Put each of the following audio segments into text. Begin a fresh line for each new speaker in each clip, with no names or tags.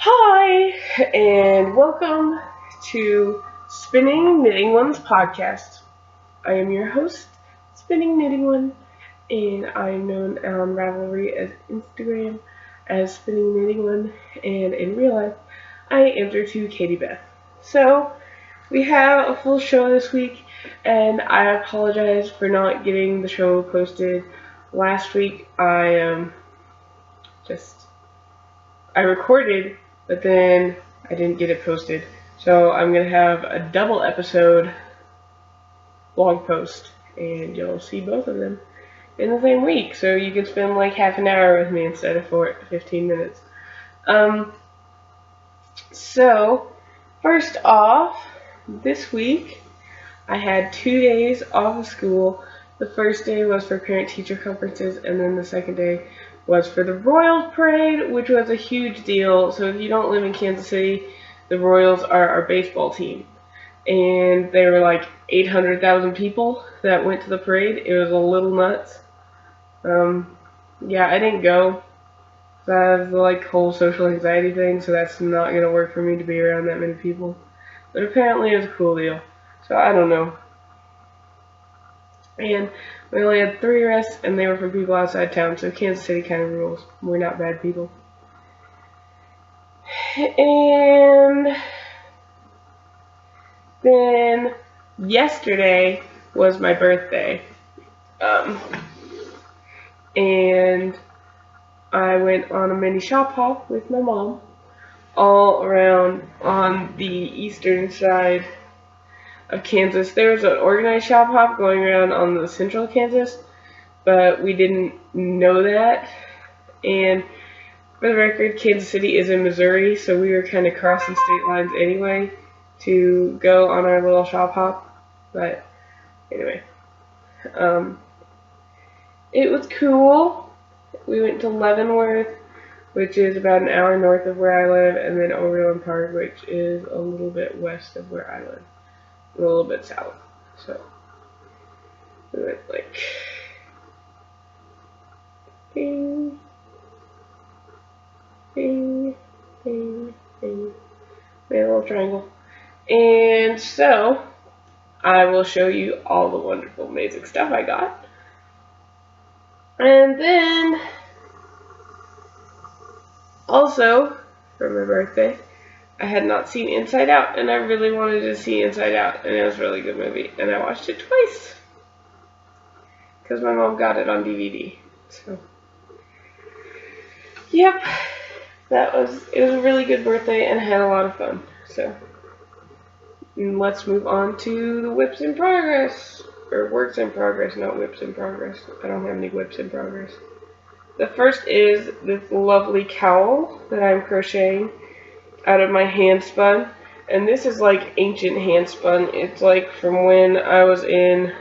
Hi, and welcome to Spinningknitting1's podcast. I am your host, Spinningknitting1, and I'm known on Ravelry as Instagram as Spinningknitting1, and in real life, I answer to Katie Beth. So, we have a full show this week, and I apologize for not getting the show posted last week. I recorded, but then I didn't get it posted. So I'm going to have a double episode blog post, and you'll see both of them in the same week. So you can spend like half an hour with me instead of 15 minutes. So first off, this week I had 2 days off of school. The first day was for parent-teacher conferences, and then the second day was for the Royals Parade, which was a huge deal. So if you don't live in Kansas City, the Royals are our baseball team. And there were like 800,000 people that went to the parade. It was a little nuts. Yeah, I didn't go. So I have the like whole social anxiety thing, so that's not going to work for me to be around that many people. But apparently it was a cool deal. So I don't know. And we only had 3 arrests, and they were from people outside town, so Kansas City kind of rules. We're not bad people. And then yesterday was my birthday. And I went on a mini shop hop with my mom all around on the eastern side of Kansas. There was an organized shop hop going around on the central Kansas, but we didn't know that. And for the record, Kansas City is in Missouri, so we were kind of crossing state lines anyway to go on our little shop hop. But anyway, it was cool. We went to Leavenworth, which is about an hour north of where I live, and then Overland Park, which is a little bit west of where I live, a little bit south. So we went like ding, ding, ding, ding. Made a little triangle. And so I will show you all the wonderful, amazing stuff I got. And then also, for my birthday, I had not seen Inside Out, and I really wanted to see Inside Out, and it was a really good movie, and I watched it twice because my mom got it on DVD. So, yep, it was a really good birthday, and I had a lot of fun. So, let's move on to the whips in progress, or works in progress, not whips in progress. I don't have any whips in progress. The first is this lovely cowl that I'm crocheting out of my hand spun, and this is like ancient hand spun. It's like from when I was in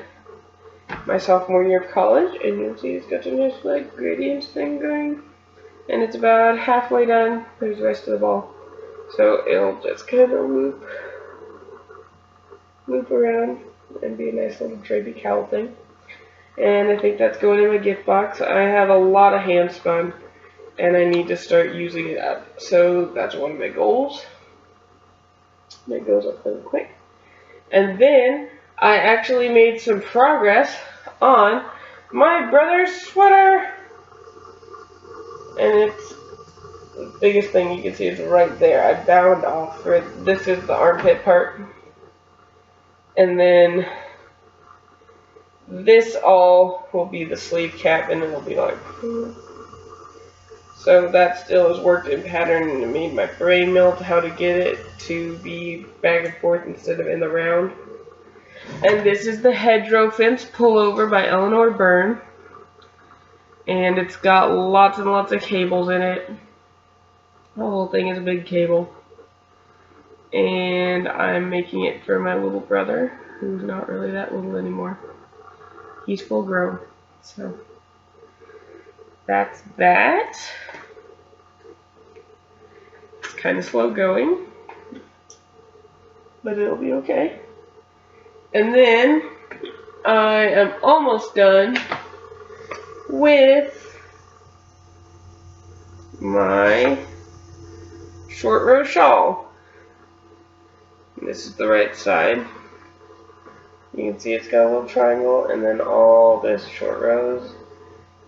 my sophomore year of college, and you'll see it's got a nice like gradients thing going, and it's about halfway done. There's the rest of the ball, so it'll just kind of loop around and be a nice little drapey cowl thing. And I think that's going in my gift box. I have a lot of hand spun, and I need to start using it up. So that's one of my goals. That goes up really quick. And then I actually made some progress on my brother's sweater. And it's the biggest thing you can see is right there. I bound off for this is the armpit part. And then this all will be the sleeve cap, and it'll be like, so that still is worked in pattern, and it made my brain melt how to get it to be back and forth instead of in the round. And this is the hedgerow fence pullover by Eleanor Byrne, and it's got lots and lots of cables in it. The whole thing is a big cable, and I'm making it for my little brother, who's not really that little anymore. He's full grown, so that's that. It's kind of slow going, but it'll be okay. And then I am almost done with my short row shawl. And this is the right side. You can see it's got a little triangle, and then all this short rows.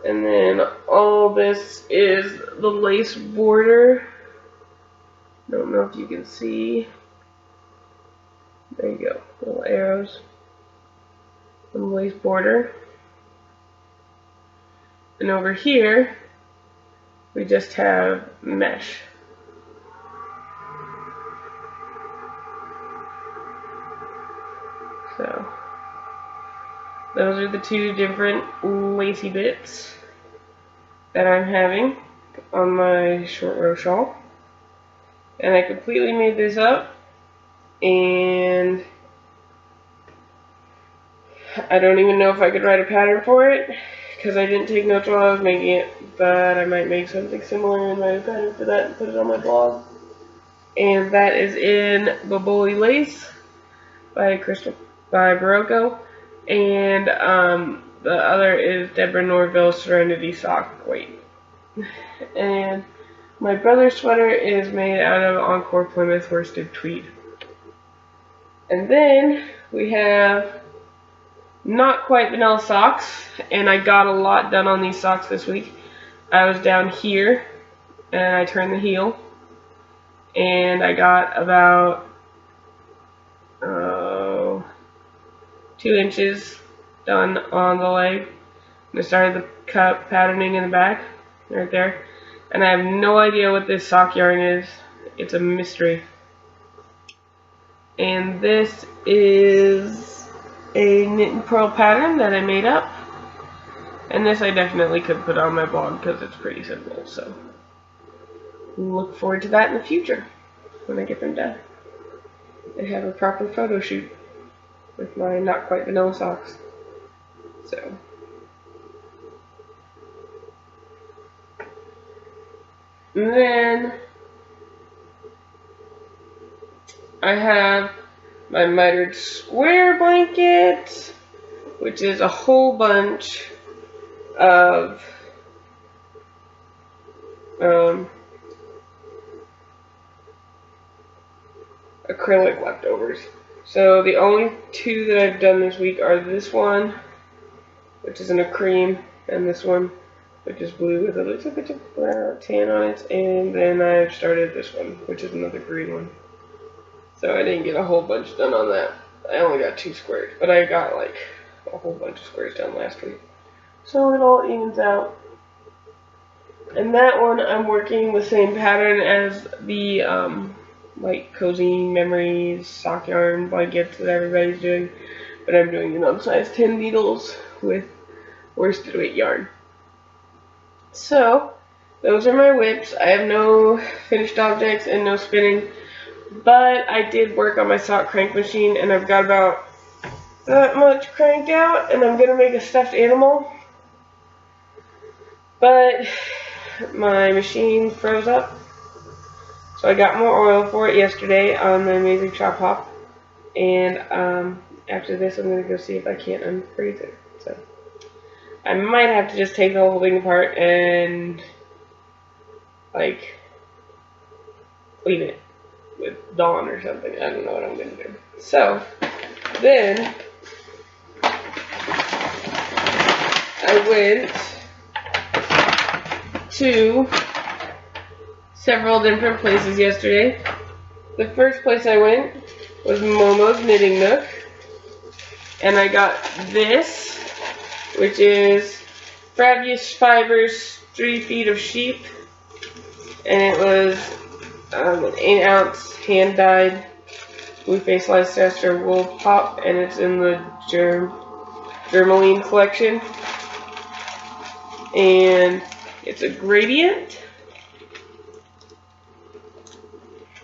And then all this is the lace border. Don't know if you can see. There you go, little arrows. The lace border. And over here, we just have mesh. So, those are the two different lacy bits that I'm having on my short row shawl. And I completely made this up, and I don't even know if I could write a pattern for it, because I didn't take notes while I was making it, but I might make something similar and write a pattern for that and put it on my blog. And that is in Boboli Lace by Barocco, and the other is Deborah Norville Serenity Sock Weight. And my brother's sweater is made out of Encore Plymouth worsted tweed. And then we have Not Quite Vanilla socks, and I got a lot done on these socks this week. I was down here, and I turned the heel, and I got about 2 inches done on the leg. And I started the cut patterning in the back, right there. And I have no idea what this sock yarn is. It's a mystery. And this is a knit and purl pattern that I made up. And this I definitely could put on my blog because it's pretty simple. So look forward to that in the future when I get them done. I have a proper photo shoot with my Not Quite Vanilla socks. So and then I have my mitered square blanket, which is a whole bunch of acrylic leftovers. So the only two that I've done this week are this one, which is in a cream, and this one, which is blue with a little bit of tan on it, and then I've started this one, which is another green one. So I didn't get a whole bunch done on that. I only got 2 squares, but I got like a whole bunch of squares done last week. So it all evens out. And that one I'm working the same pattern as the like Cozy Memories sock yarn blankets that everybody's doing, but I'm doing it on size 10 needles with worsted weight yarn. So those are my whips. I have no finished objects and no spinning, but I did work on my sock crank machine, and I've got about that much cranked out, and I'm gonna make a stuffed animal, but my machine froze up. So I got more oil for it yesterday on the Amazing Shop Hop, and after this I'm going to go see if I can't unfreeze it. So I might have to just take the whole thing apart and like clean it with Dawn or something. I don't know what I'm going to do. So then I went to several different places yesterday. The first place I went was Momo's Knitting Nook, and I got this, which is Fabius Fibers 3 Feet of Sheep, and it was an 8-ounce hand-dyed blue face Leicester wool pop, and it's in the Germaline collection, and it's a gradient.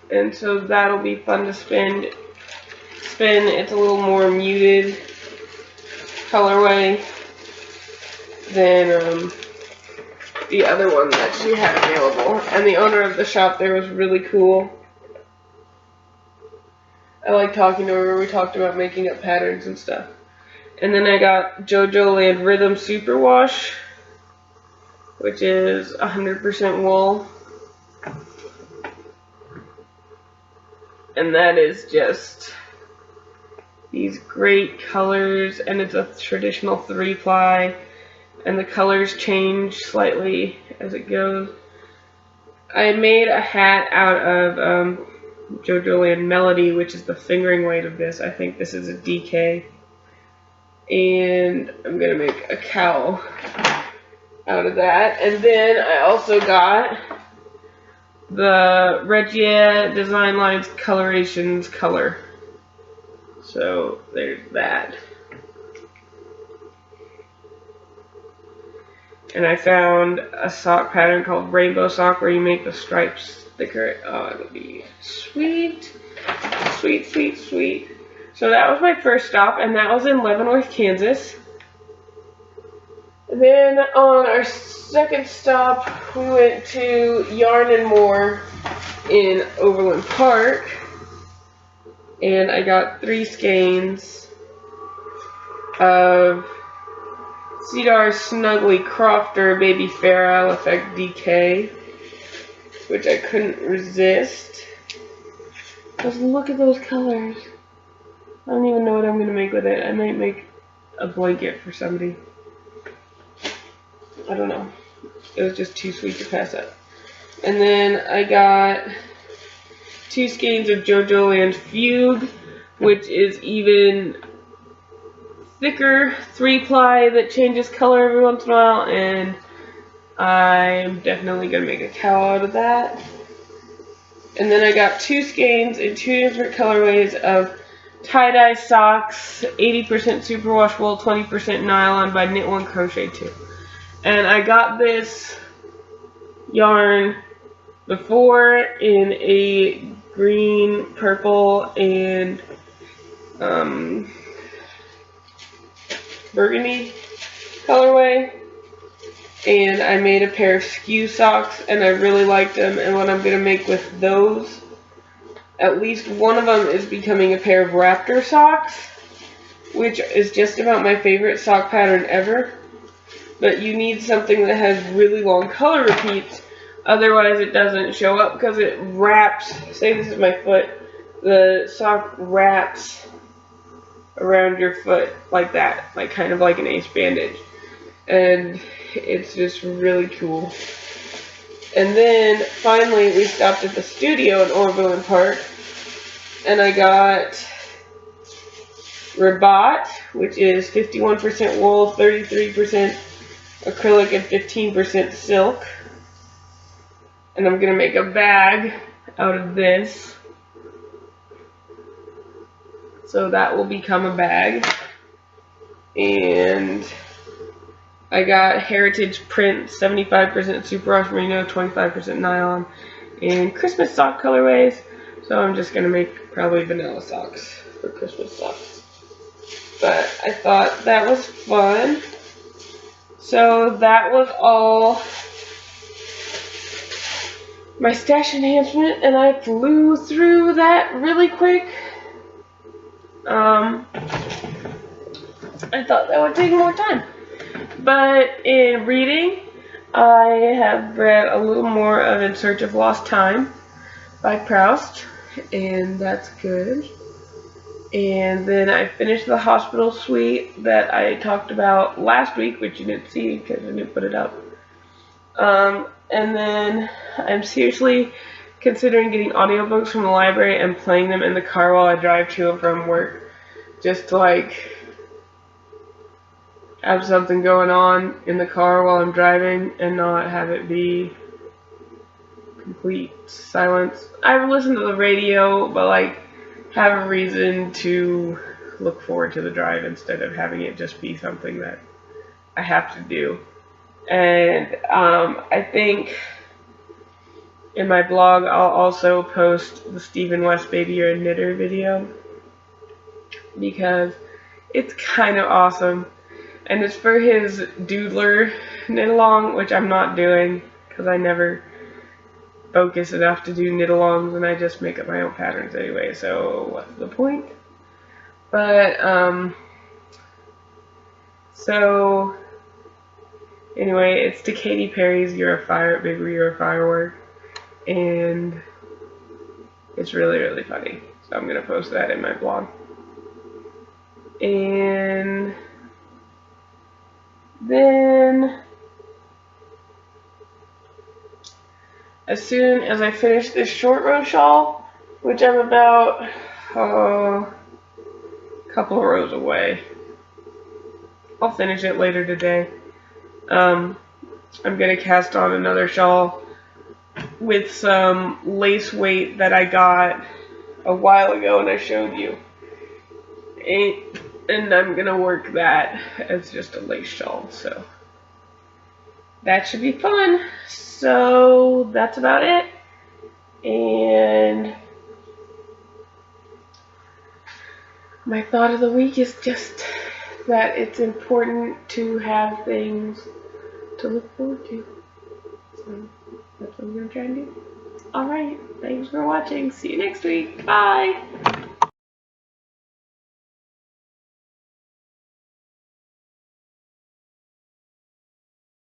And so that'll be fun to spin. It's a little more muted colorway than the other one that she had available. And the owner of the shop there was really cool. I like talking to her. We talked about making up patterns and stuff. And then I got JoJo Land Rhythm Superwash, which is 100% wool. And that is just these great colors, and it's a traditional 3-ply, and the colors change slightly as it goes. I made a hat out of JoJo Land Melody, which is the fingering weight of this. I think this is a DK. And I'm going to make a cowl out of that. And then I also got the Regia Design Lines Colorations color. So there's that. And I found a sock pattern called Rainbow Sock where you make the stripes thicker. Oh, it'll be sweet. Sweet, sweet, sweet. So that was my first stop, and that was in Leavenworth, Kansas. Then on our second stop, we went to Yarn and More in Overland Park. And I got 3 skeins of Cedar Snuggly Crofter Baby Fair Isle Effect DK, which I couldn't resist. Just look at those colors. I don't even know what I'm going to make with it. I might make a blanket for somebody. I don't know. It was just too sweet to pass up. And then I got 2 skeins of JoJo Land Fugue, which is even thicker 3-ply that changes color every once in a while, and I'm definitely going to make a cowl out of that. And then I got 2 skeins in 2 different colorways of tie-dye socks, 80% superwash wool, 20% nylon by Knit One Crochet Two. And I got this yarn before in a green, purple, and burgundy colorway, and I made a pair of skew socks, and I really liked them. And what I'm going to make with those, at least one of them is becoming a pair of raptor socks, which is just about my favorite sock pattern ever. But you need something that has really long color repeats, otherwise it doesn't show up because it wraps. Say this is my foot, the sock wraps around your foot like that, like kind of like an ace bandage, and it's just really cool. And then finally we stopped at the studio in Overland Park, and I got Rabat, which is 51% wool, 33% acrylic, and 15% silk. And I'm gonna make a bag out of this. So that will become a bag. And I got Heritage Print, 75% superwash merino, 25% nylon, and Christmas sock colorways. So I'm just going to make probably vanilla socks for Christmas socks. But I thought that was fun. So that was all my stash enhancement, and I flew through that really quick. I thought that would take more time. But in reading, I have read a little more of In Search of Lost Time by Proust, and that's good. And then I finished The Hospital Suite that I talked about last week, which you didn't see because I didn't put it up. And then I'm seriously considering getting audiobooks from the library and playing them in the car while I drive to and from work, just to like have something going on in the car while I'm driving and not have it be complete silence. I listen to the radio, but like have a reason to look forward to the drive instead of having it just be something that I have to do. And I think in my blog I'll also post the Stephen West Baby You're a Knitter video, because it's kind of awesome. And it's for his doodler knit along, which I'm not doing because I never focus enough to do knit alongs, and I just make up my own patterns anyway, so what's the point? But so anyway, it's to Katy Perry's You're a Fire, Baby You're a Firework, and It's really, really funny. So I'm going to post that in my blog. And then as soon as I finish this short row shawl, which I'm about a couple of rows away, I'll finish it later today. I'm going to cast on another shawl with some lace weight that I got a while ago and I showed you. And I'm going to work that as just a lace shawl. So that should be fun. So that's about it. And my thought of the week is just that it's important to have things to look forward to. So that's what I'm going to try and do. Alright, thanks for watching. See you next week. Bye!